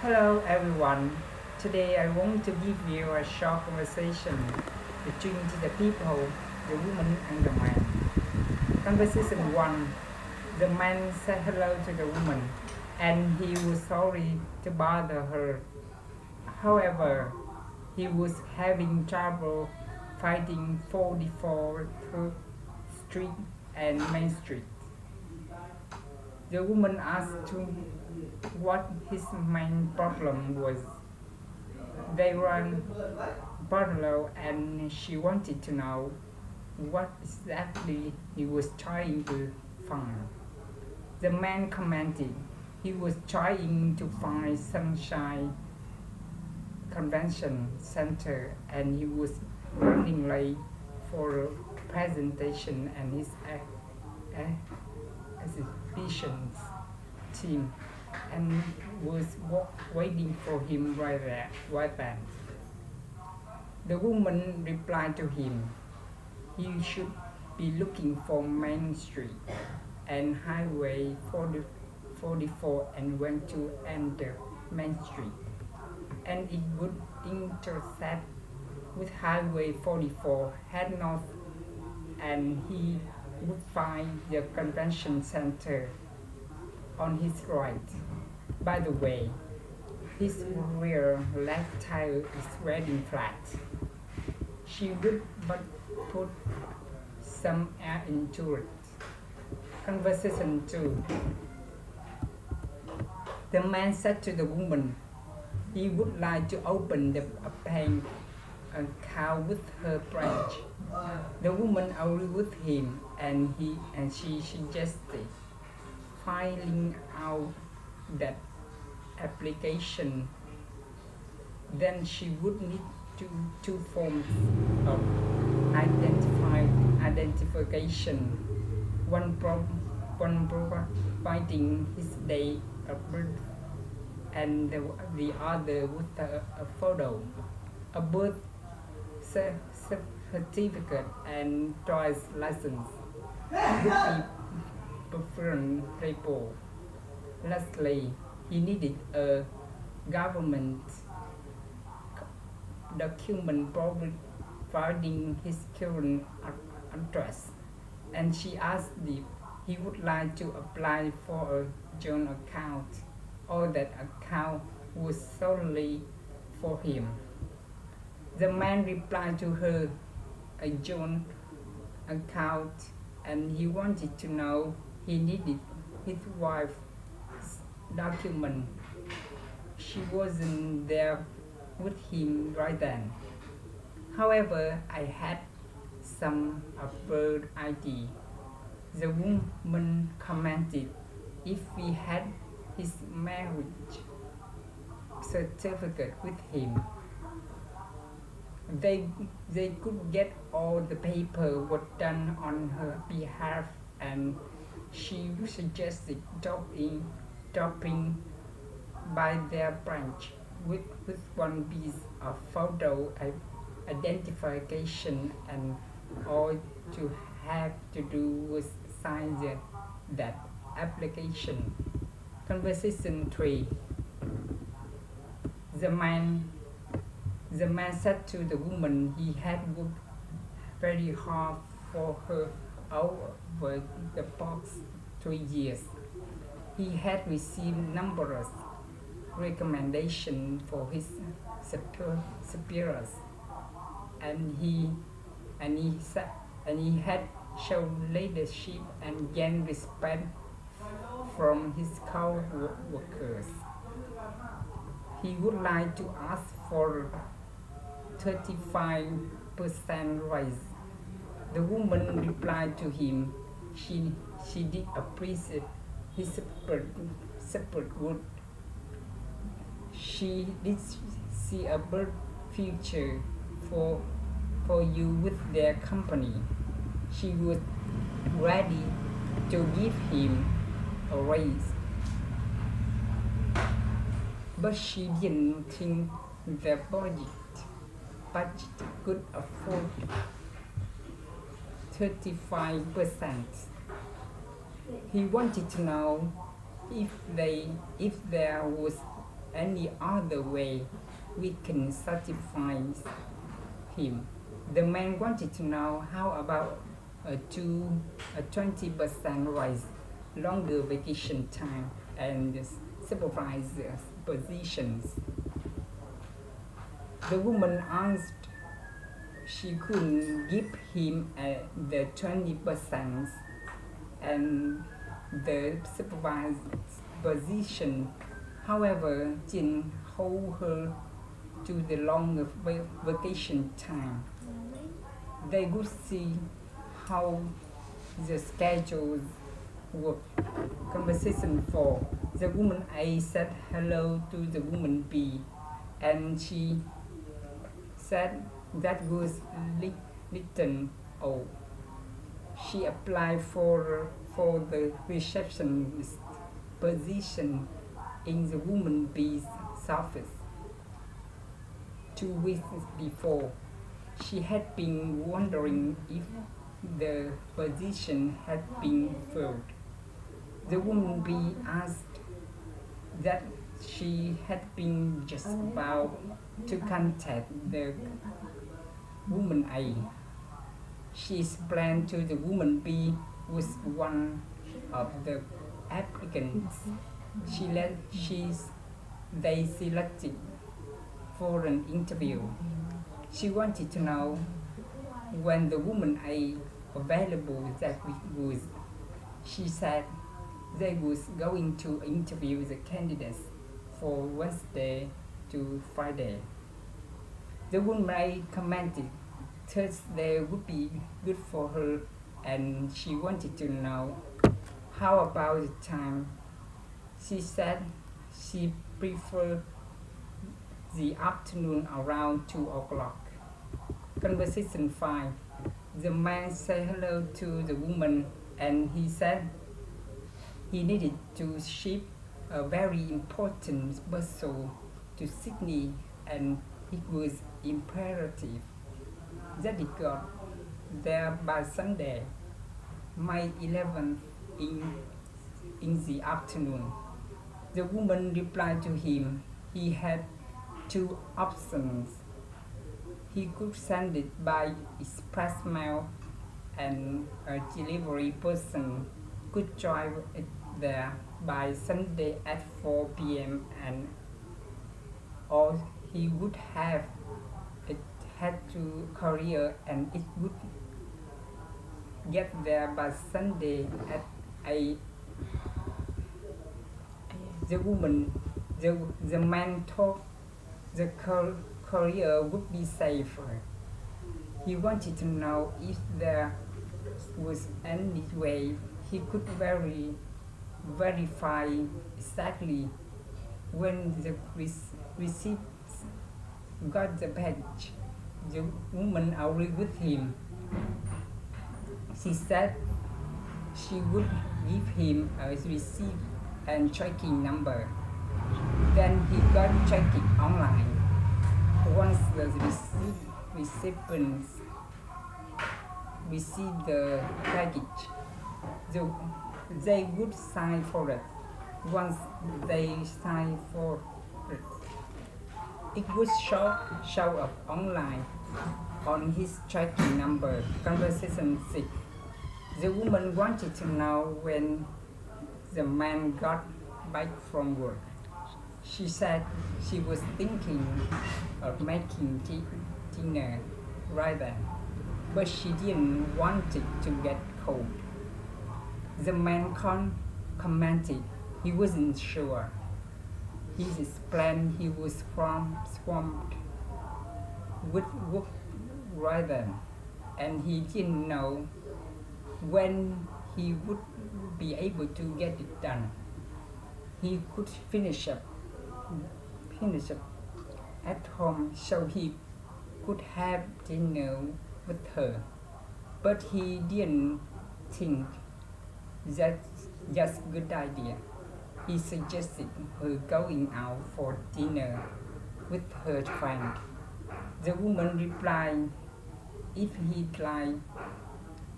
Hello everyone. Today I want to give you a short conversation between the people, the woman and the man. Conversation 1. The man said hello to the woman and he was sorry to bother her. However, he was having trouble finding 44th Street and Main Street. The woman asked to what his main problem was. They ran parallel and she wanted to know what exactly he was trying to find. The man commented he was trying to find Sunshine Convention Center and he was running late for a presentation and his exhibitions team and was waiting for him right then. The woman replied to him, "You should be looking for Main Street and Highway 44 and went to enter Main Street. And it would intersect with Highway 44 head north and he would find the convention center on his right. By the way, his rear left tire is riding flat. She would but put some air into it." Conversation 2. The man said to the woman he would like to open a bank account with her branch. The woman agreed with him and she suggested filling out that application. Then she would need two forms of identification, one providing his date of birth and the other with a photo, a birth certificate and driver's license would be preferable. Lastly, he needed a government document providing his current address, and she asked if he would like to apply for a joint account or that account was solely for him. The man replied to her a joint account and he wanted to know he needed his wife's document. She wasn't there with him right then. However, I had some absurd idea. The woman commented if we had his marriage certificate with him, they could get all the paperwork done on her behalf, and she suggested dropping by their branch with one piece of photo identification and all to have to do was sign that application. Conversation 3. The man said to the woman he had worked very hard for her over the past 3 years. He had received numerous recommendations for his superiors, and he had shown leadership and gained respect from his co-workers. He would like to ask for 35% raise. The woman replied to him she did appreciate his support would. She did see a bright future for you with their company. She was ready to give him a raise, but she didn't think the budget could afford 35%. He wanted to know if there was any other way we can satisfy him. The man wanted to know how about a 20% rise, longer vacation time, and supervisor positions. The woman asked she couldn't give him the 20% and the supervised position. However, Jin hold her to the longer vacation time. They would see how the schedules work. Conversation 4. The woman A said hello to the woman B, and she said that was Litton O. She applied for the receptionist position in the woman B's office. 2 weeks before, she had been wondering if the position had been filled. The woman B asked that she had been just about to contact the woman A. She explained to the woman B was one of the applicants they selected for an interview. She wanted to know when the woman A available that week was. She said they was going to interview the candidates for Wednesday to Friday. The woman A commented Thursday would be good for her, and she wanted to know how about the time. She said she preferred the afternoon around 2 o'clock. Conversation 5. The man said hello to the woman, and he said he needed to ship a very important parcel to Sydney, and it was imperative that it got there by Sunday, May 11th in the afternoon. The woman replied to him he had 2 options. He could send it by express mail, and a delivery person could drive it there by Sunday at 4 p.m. and or he would have it had to courier and it would get there by Sunday at 8. The man thought the courier would be safer. He wanted to know if there was any way he could verify exactly when the receipt got the package. The woman agreed with him. She said she would give him a receipt and tracking number. Then he got checked it online. Once the recipients received the package, they would sign for it. Once they signed for it, it would show up online on his tracking number. Conversation 6. The woman wanted to know when the man got back from work. She said she was thinking of making dinner right then, but she didn't want it to get cold. The man commented he wasn't sure. He explained he was swamped with work right then, and he didn't know when he would be able to get it done. He could finish up at home so he could have dinner with her, but he didn't think that's just a good idea. He suggested her going out for dinner with her friend. The woman replied if he'd like,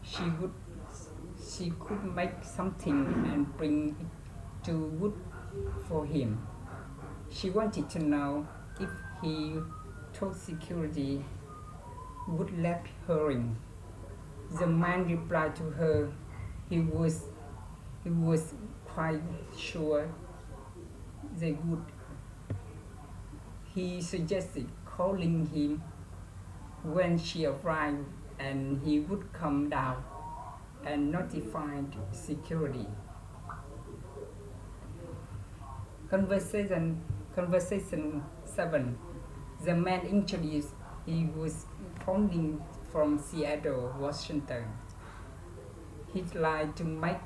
she could make something and bring it to wood for him. She wanted to know if he told security would let her in. The man replied to her he was quite sure they would. He suggested calling him when she arrived and he would come down and notify security. Conversation 7. The man introduced he was phoning from Seattle, Washington. He'd like to make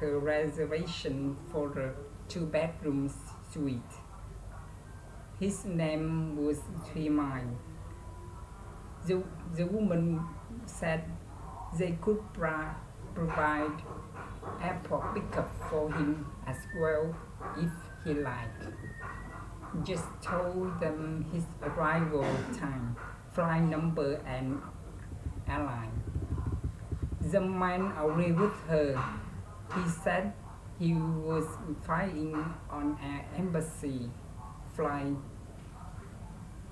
a reservation for a 2-bedroom suite. His name was Tremai. The woman said they could provide airport pickup for him as well if he liked. Just told them his arrival time, flight number and airline. The man agreed with her. He said he was flying on an embassy flight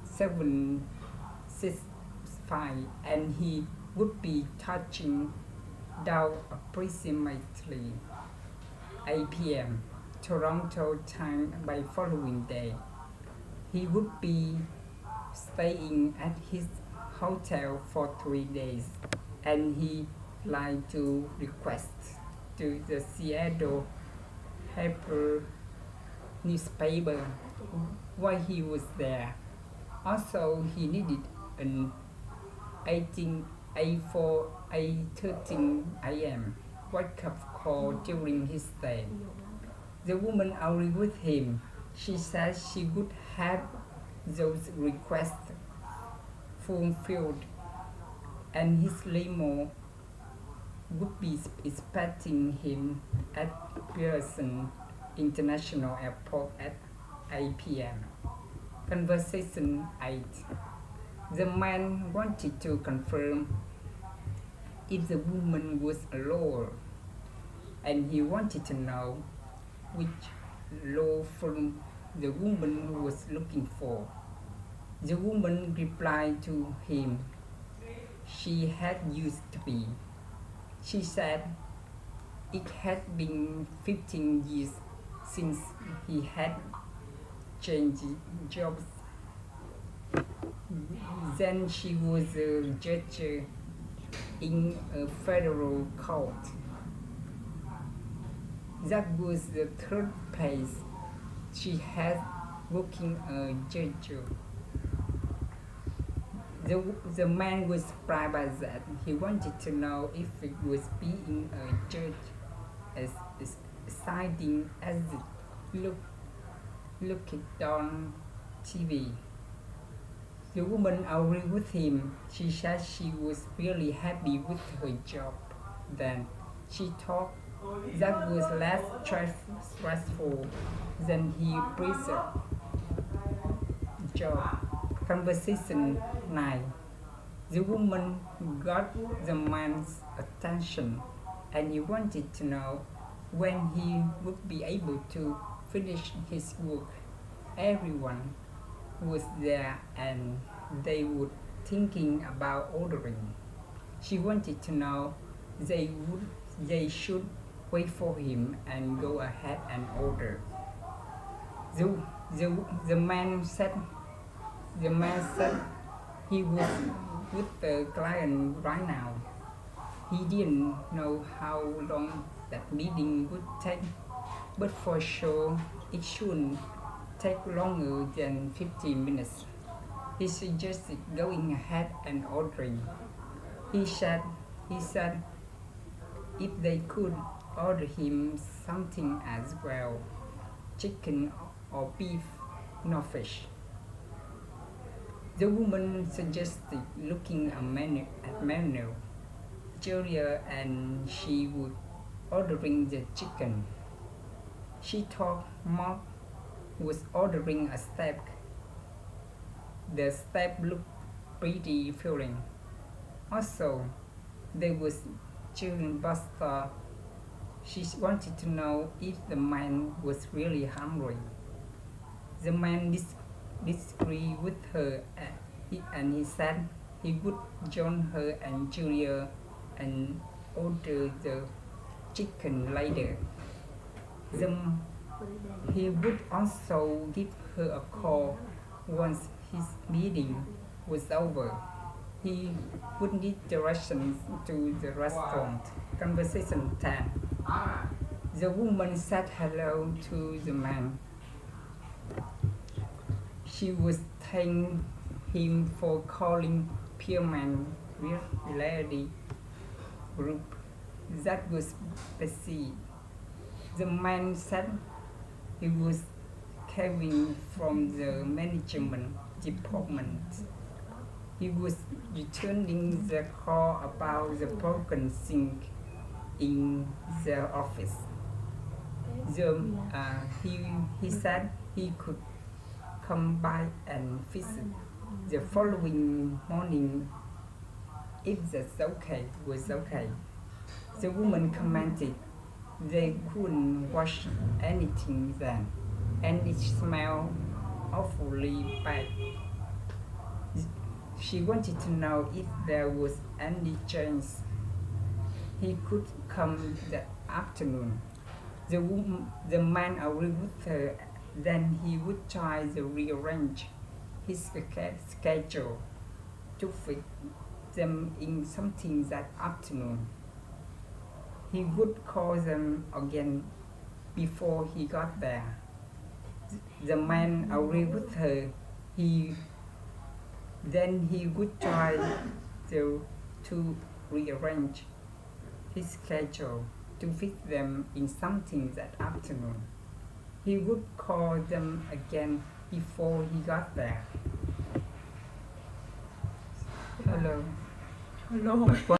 765 and he would be touching down approximately 8 p.m. Toronto time by following day. He would be staying at his hotel for 3 days and he like to request to the Seattle Harper newspaper why he was there. Also, he needed an 8:13 a.m. wake-up call during his stay. The woman agreed with him. She said she would have those requests fulfilled and his limo would be expecting him at Pearson International Airport at 8 p.m. Conversation 8. The man wanted to confirm if the woman was a lawyer and he wanted to know which law firm the woman was looking for. The woman replied to him she had used to be. She said it had been 15 years since he had changed jobs. Then she was a judge in a federal court. That was the third place she had working a judge. The man was surprised by that. He wanted to know if it was being a judge as exciting as it looked on TV. The woman agreed with him. She said she was really happy with her job. Then she thought that was less stressful than her previous job. Conversation 9. The woman got the man's attention and he wanted to know when he would be able to finish his work. Everyone was there and they were thinking about ordering. She wanted to know they should wait for him and go ahead and order. The man said he was with the client right now. He didn't know how long that meeting would take, but for sure it shouldn't take longer than 15 minutes. He suggested going ahead and ordering. He said if they could order him something as well, chicken or beef, no fish. The woman suggested looking at menu. Julia and she would ordering the chicken. She thought Mark was ordering a steak. The steak looked pretty filling. Also, there was chicken pasta. She wanted to know if the man was really hungry. The man disagreed with her and he said he would join her and Julia and order the chicken later. He would also give her a call once his meeting was over. He would need directions to the restaurant. Conversation 10. The woman said hello to the man. She was thanking him for calling Pierman Reality Group. That was busy. The man said he was coming from the management department. He was returning the call about the broken sink in the office. He said he could come by and visit the following morning if that's okay, was okay. The woman commented they couldn't wash anything then, and it smelled awfully bad. She wanted to know if there was any chance he could come that afternoon. The man agreed with her. Then he would try to rearrange his schedule to fit them in something that afternoon. He would call them again before he got there. The man agreed with her. Then he would try to rearrange his schedule to fit them in something that afternoon. He would call them again before he got there. Hello. Hello.